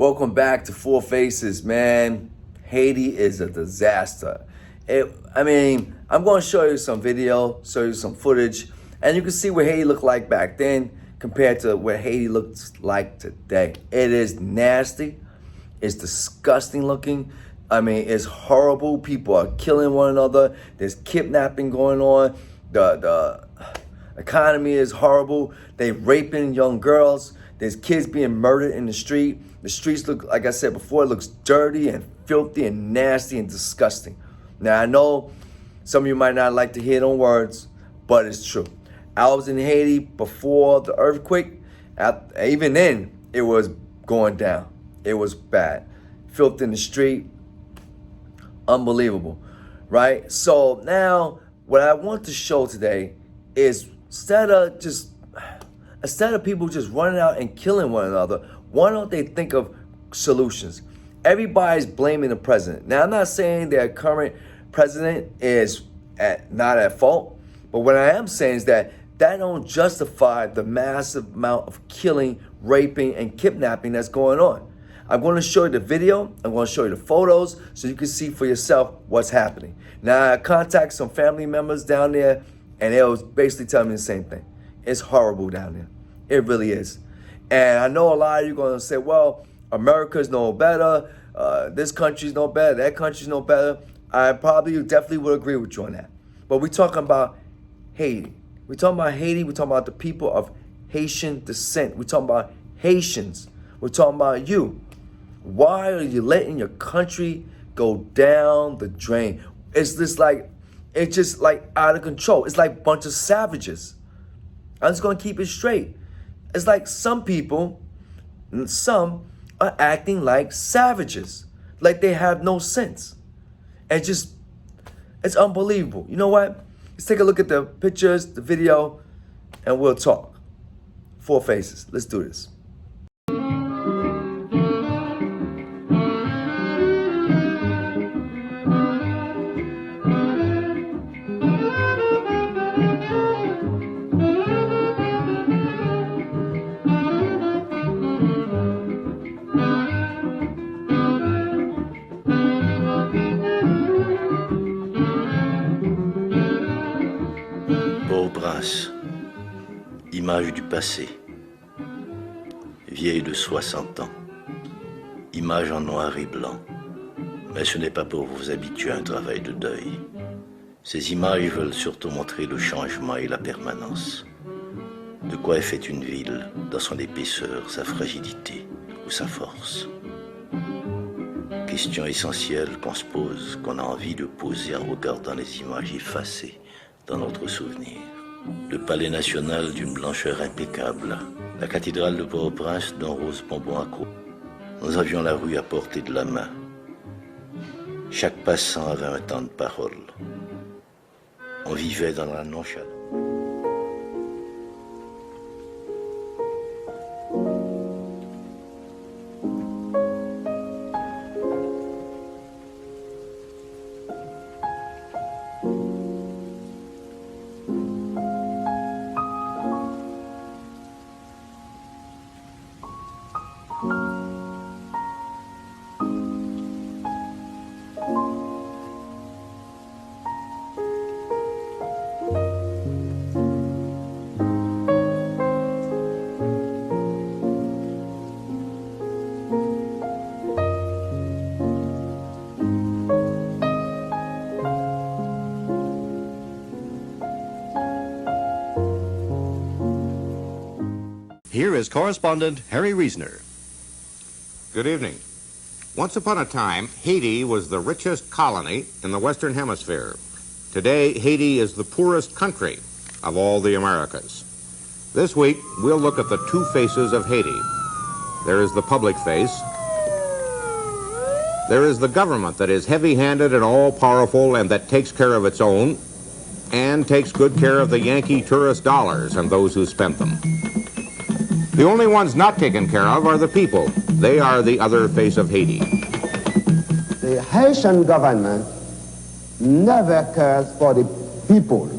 Welcome back to Four Faces, man. Haiti is a disaster. I'm going to show you some video, show you some footage, and you can see what Haiti looked like back then compared to what Haiti looks like today. It is nasty. It's disgusting looking. It's horrible. People are killing one another. There's kidnapping going on. The economy is horrible. They're raping young girls. There's kids being murdered in the street. The streets look, like I said before, it looks dirty and filthy and nasty and disgusting. Now, I know some of you might not like to hear them words, but it's true. I was in Haiti before the earthquake. Even then, it was going down. It was bad. Filth in the street. Unbelievable, right? So now, what I want to show today is instead of people just running out and killing one another, why don't they think of solutions? Everybody's blaming the president. Now, I'm not saying their current president is not at fault, but what I am saying is that don't justify the massive amount of killing, raping, and kidnapping that's going on. I'm going to show you the video. I'm going to show you the photos so you can see for yourself what's happening. Now, I contacted some family members down there, and they was basically telling me the same thing. It's horrible down there. It really is. And I know a lot of you are going to say, well, America's no better. This country's no better. That country's no better. I definitely would agree with you on that. But we're talking about Haiti. We're talking about Haiti. We're talking about the people of Haitian descent. We're talking about Haitians. We're talking about you. Why are you letting your country go down the drain? It's just like out of control. It's like a bunch of savages. I'm just going to keep it straight. It's like some people, some are acting like savages, like they have no sense. It's unbelievable. You know what? Let's take a look at the pictures, the video, and we'll talk. Four Faces. Let's do this. Image du passé, vieille de 60 ans, image en noir et blanc, mais ce n'est pas pour vous habituer à un travail de deuil. Ces images veulent surtout montrer le changement et la permanence. De quoi est faite une ville, dans son épaisseur, sa fragilité ou sa force. Question essentielle qu'on se pose, qu'on a envie de poser en regardant les images effacées dans notre souvenir. Le palais national d'une blancheur impeccable, la cathédrale de Port-au-Prince d'un rose bonbon à côte. Nous avions la rue à portée de la main. Chaque passant avait un temps de parole. On vivait dans la nonchalance. Here is correspondent Harry Reasoner. Good evening. Once upon a time, Haiti was the richest colony in the Western Hemisphere. Today, Haiti is the poorest country of all the Americas. This week, we'll look at the two faces of Haiti. There is the public face. There is the government that is heavy-handed and all-powerful and that takes care of its own and takes good care of the Yankee tourist dollars and those who spent them. The only ones not taken care of are the people. They are the other face of Haiti. The Haitian government never cares for the people.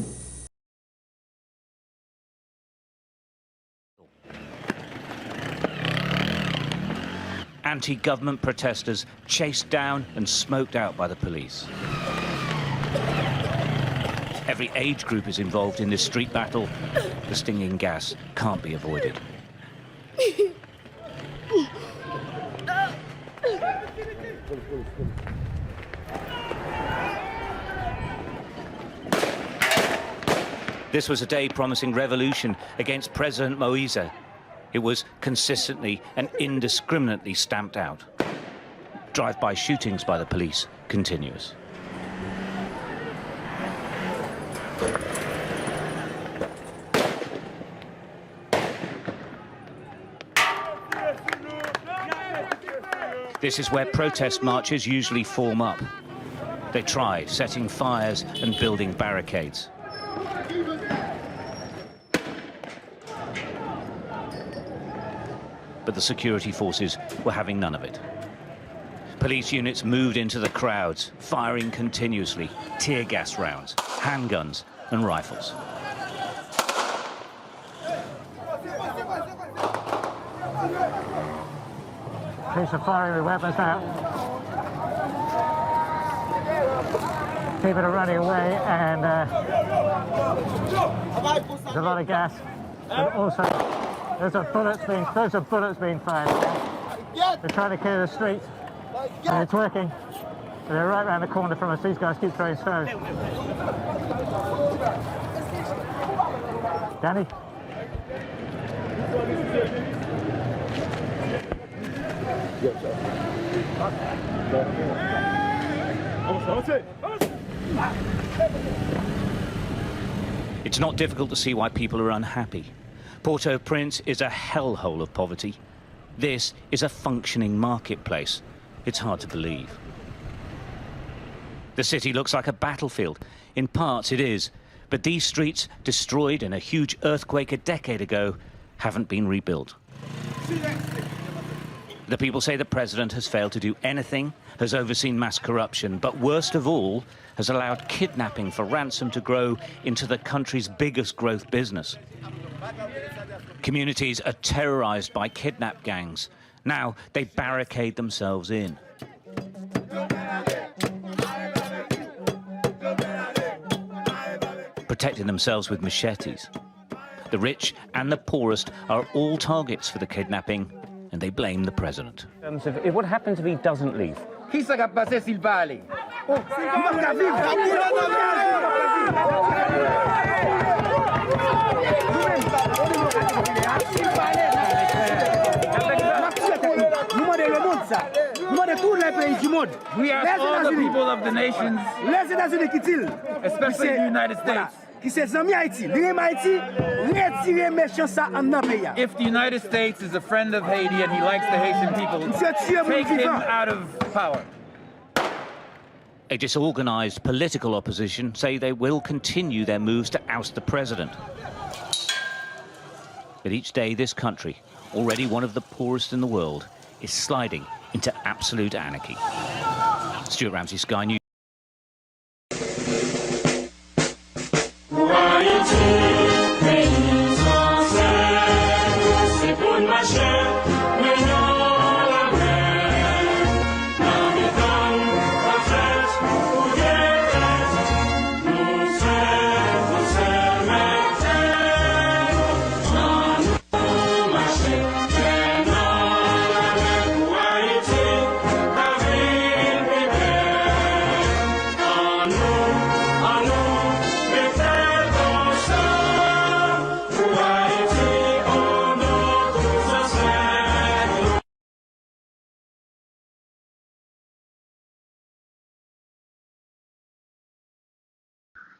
anti-government protesters chased down and smoked out by the police. Every age group is involved in this street battle. The stinging gas can't be avoided. This was a day promising revolution against President Moise. It was consistently and indiscriminately stamped out. Drive-by shootings by the police continues. This is where protest marches usually form up. They tried setting fires and building barricades. But the security forces were having none of it. Police units moved into the crowds, firing continuously, tear gas rounds, handguns and rifles. Police are firing with weapons now. People are running away, and there's a lot of gas. But also, there's bullets being fired. They're trying to clear the streets, and it's working. They're right around the corner from us. These guys keep throwing stones. Danny? It's not difficult to see why people are unhappy. Port-au-Prince is a hellhole of poverty. This is a functioning marketplace. It's hard to believe. The city looks like a battlefield. In parts it is, but these streets, destroyed in a huge earthquake a decade ago, haven't been rebuilt. The people say the president has failed to do anything, has overseen mass corruption, but worst of all, has allowed kidnapping for ransom to grow into the country's biggest growth business. Communities are terrorized by kidnap gangs. Now they barricade themselves in. Protecting themselves with machetes. The rich and the poorest are all targets for the kidnapping, and they blame the president. If what happens if he doesn't leave? We ask all the people of the nations, especially the United States, if the United States is a friend of Haiti and he likes the Haitian people, take him out of power. A disorganized political opposition say they will continue their moves to oust the president. But each day this country, already one of the poorest in the world, is sliding into absolute anarchy. Stuart Ramsey, Sky News.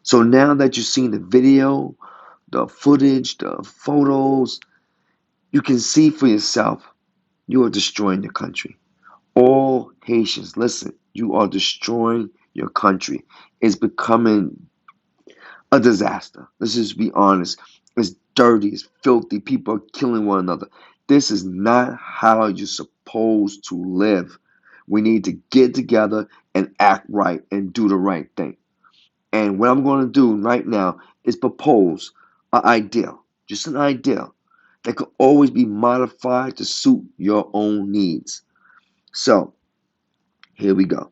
So now that you've seen the video, the footage, the photos, you can see for yourself, you are destroying the country. All Haitians, listen, you are destroying your country. It's becoming a disaster. Let's just be honest. It's dirty, it's filthy, people are killing one another. This is not how you're supposed to live. We need to get together and act right and do the right thing. And what I'm going to do right now is propose an idea, just an idea, that could always be modified to suit your own needs. So here we go.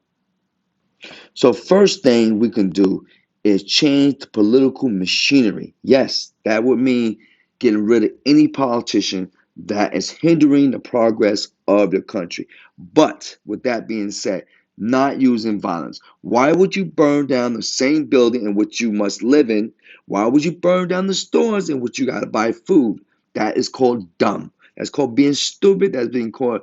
So first thing we can do is change the political machinery. Yes, that would mean getting rid of any politician that is hindering the progress of your country. But with that being said, not using violence. Why would you burn down the same building in which you must live in? Why would you burn down the stores in which you got to buy food? That is called dumb. That's called being stupid. That's being called,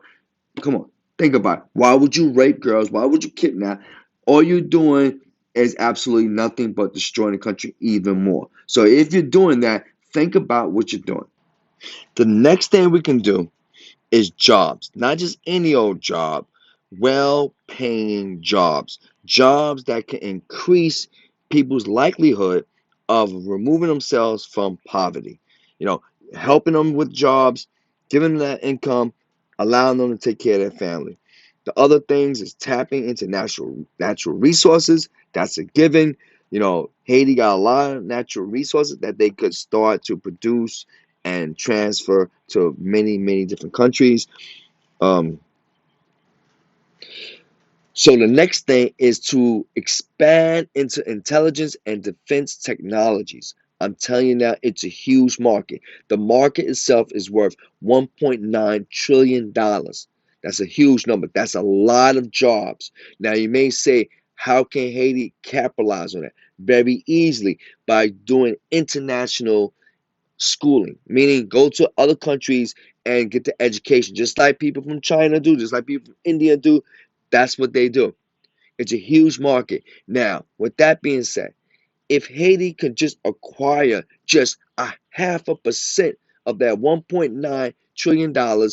come on, think about it. Why would you rape girls? Why would you kidnap? All you're doing is absolutely nothing but destroying the country even more. So if you're doing that, think about what you're doing. The next thing we can do is jobs, not just any old job, well paying jobs, jobs that can increase people's likelihood of removing themselves from poverty. You know, helping them with jobs, giving them that income, allowing them to take care of their family. The other things is tapping into natural resources. That's a given. You know, Haiti got a lot of natural resources that they could start to produce and transfer to many, many different countries. Um, so the next thing is to expand into intelligence and defense technologies. I'm telling you now, it's a huge market. The market itself is worth $1.9 trillion. That's a huge number. That's a lot of jobs. Now, you may say, how can Haiti capitalize on that? Very easily by doing international schooling, meaning go to other countries and get the education, just like people from China do, just like people from India do. That's what they do. It's a huge market. Now, with that being said, if Haiti could just acquire just a 0.5% of that $1.9 trillion,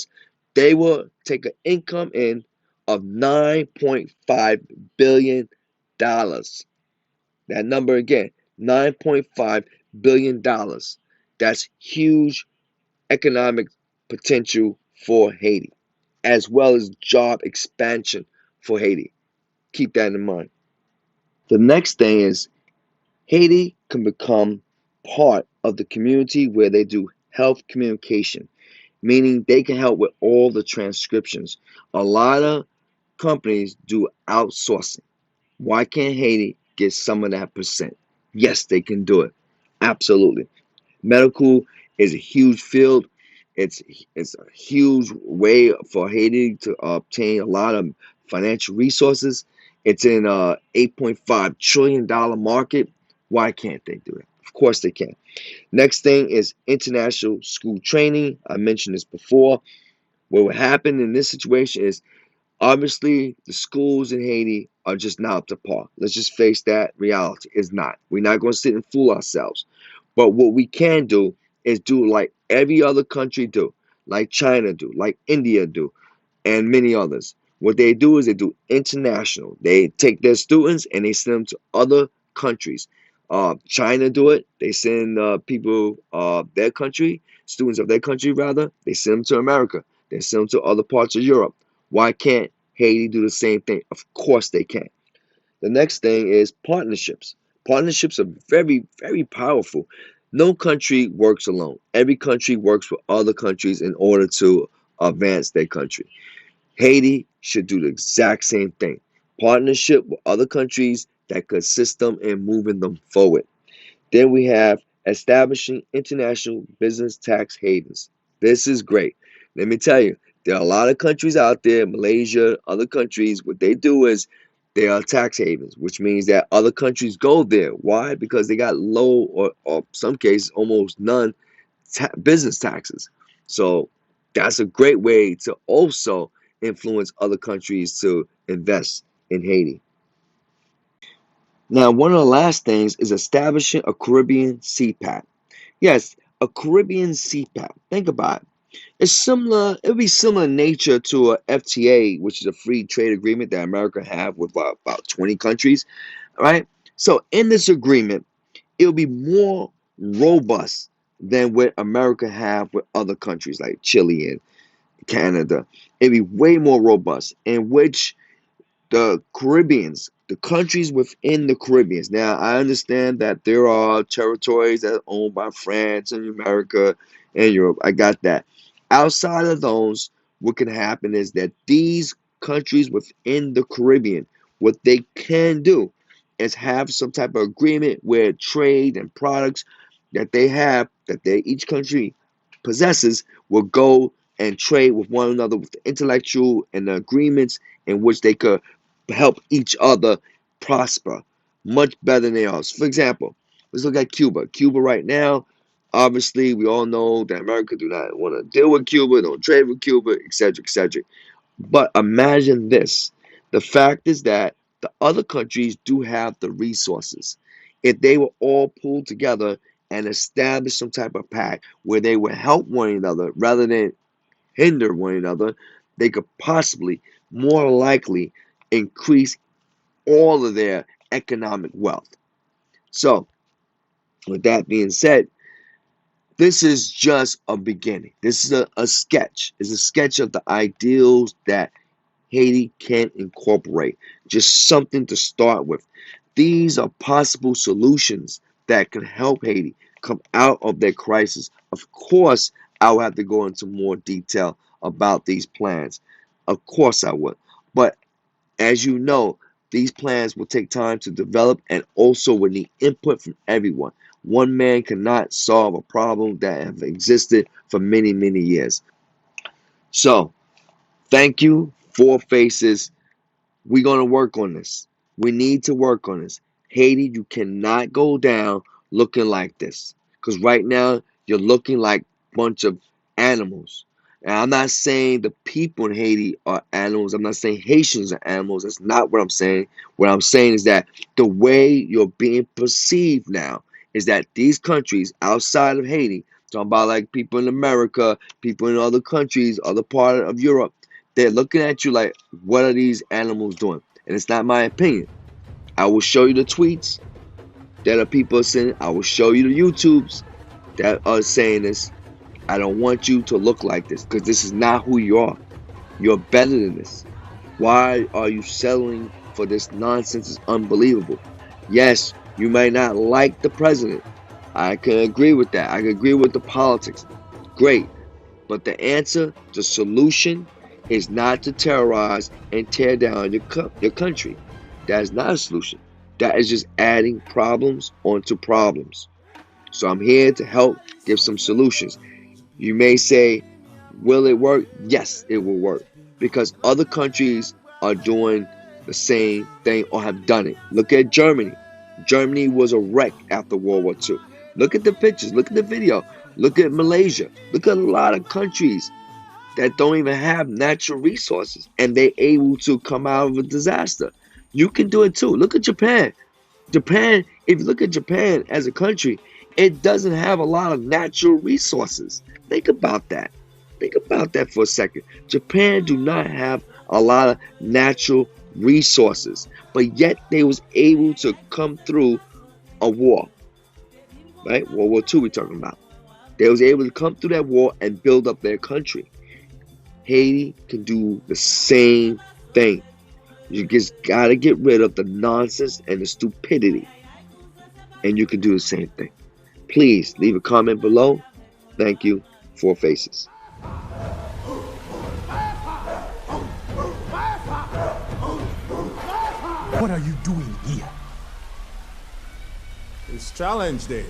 they will take an income in of $9.5 billion. That number again, $9.5 billion. That's huge economic potential for Haiti, as well as job expansion for Haiti. Keep that in mind. The next thing is Haiti can become part of the community where they do health communication, meaning they can help with all the transcriptions. A lot of companies do outsourcing. Why can't Haiti get some of that percent? Yes, they can do it. Absolutely. Medical is a huge field. It's it's a huge way for Haiti to obtain a lot of financial resources. It's in a $8.5 trillion market. Why can't they do it? Of course they can. Next thing is international school training. I mentioned this before. What would happen in this situation is obviously the schools in Haiti are just not up to par. Let's just face that reality. It's not. We're not going to sit and fool ourselves. But what we can do is do like every other country do, like China do, like India do, and many others. What they do is they do international. They take their students and they send them to other countries. China do it. They send people their country, students of their country rather. They send them to America. They send them to other parts of Europe. Why can't Haiti do the same thing? Of course they can. The next thing is partnerships. Partnerships are very, very powerful. No country works alone. Every country works with other countries in order to advance their country. Haiti should do the exact same thing. Partnership with other countries that could assist them in moving them forward. Then we have establishing international business tax havens. This is great. Let me tell you, there are a lot of countries out there, Malaysia, other countries, what they do is they are tax havens, which means that other countries go there. Why? Because they got low or some cases almost none business taxes. So that's a great way to also influence other countries to invest in Haiti. Now, one of the last things is establishing a Caribbean CPAP. Yes, a Caribbean CPAP. Think about it. It's similar, it would be similar in nature to a FTA, which is a free trade agreement that America have with about 20 countries, right? So in this agreement, it'll be more robust than what America have with other countries like Chile and Canada. It'll be way more robust, in which the Caribbeans, the countries within the Caribbeans. Now, I understand that there are territories that are owned by France and America and Europe. I got that. Outside of those, what can happen is that these countries within the Caribbean, what they can do is have some type of agreement where trade and products that they have, that each country possesses, will go and trade with one another with the intellectual and the agreements in which they could help each other prosper much better than they are. So for example, let's look at Cuba. Cuba right now, obviously, we all know that America do not want to deal with Cuba, don't trade with Cuba, etc., etc. But imagine this. The fact is that the other countries do have the resources. If they were all pulled together and establish some type of pact where they would help one another rather than hinder one another, they could possibly, more likely, increase all of their economic wealth. So, with that being said, this is just a beginning. This is a sketch. It's a sketch of the ideals that Haiti can incorporate. Just something to start with. These are possible solutions that can help Haiti come out of their crisis. Of course, I will have to go into more detail about these plans. Of course, I would. But as you know, these plans will take time to develop and also will need input from everyone. One man cannot solve a problem that have existed for many, many years. So, thank you, Four Faces. We're going to work on this. We need to work on this. Haiti, you cannot go down looking like this. Because right now, you're looking like a bunch of animals. And I'm not saying the people in Haiti are animals. I'm not saying Haitians are animals. That's not what I'm saying. What I'm saying is that the way you're being perceived now is that these countries outside of Haiti, talking about like people in America, people in other countries, other part of Europe, they're looking at you like, what are these animals doing? And it's not my opinion. I will show you the tweets that are people saying. I will show you the YouTubes that are saying this. I don't want you to look like this because this is not who you are. You're better than this. Why are you settling for this nonsense? It's unbelievable. Yes, you may not like the president. I can agree with that. I can agree with the politics. Great. But the answer, the solution, is not to terrorize and tear down your country. That is not a solution. That is just adding problems onto problems. So I'm here to help give some solutions. You may say, will it work? Yes, it will work. Because other countries are doing the same thing or have done it. Look at Germany. Germany was a wreck after World War II. Look at the pictures. Look at the video. Look at Malaysia. Look at a lot of countries that don't even have natural resources and they're able to come out of a disaster. You can do it too. Look at Japan. Japan, if you look at Japan as a country, it doesn't have a lot of natural resources. Think about that. Think about that for a second. Japan do not have a lot of natural resources, but yet they was able to come through a war. Right? World War II we're talking about. They was able to come through that war and build up their country. Haiti can do the same thing. You just got to get rid of the nonsense and the stupidity. And you can do the same thing. Please leave a comment below. Thank you. Four Faces. What are you doing here? It's challenge day.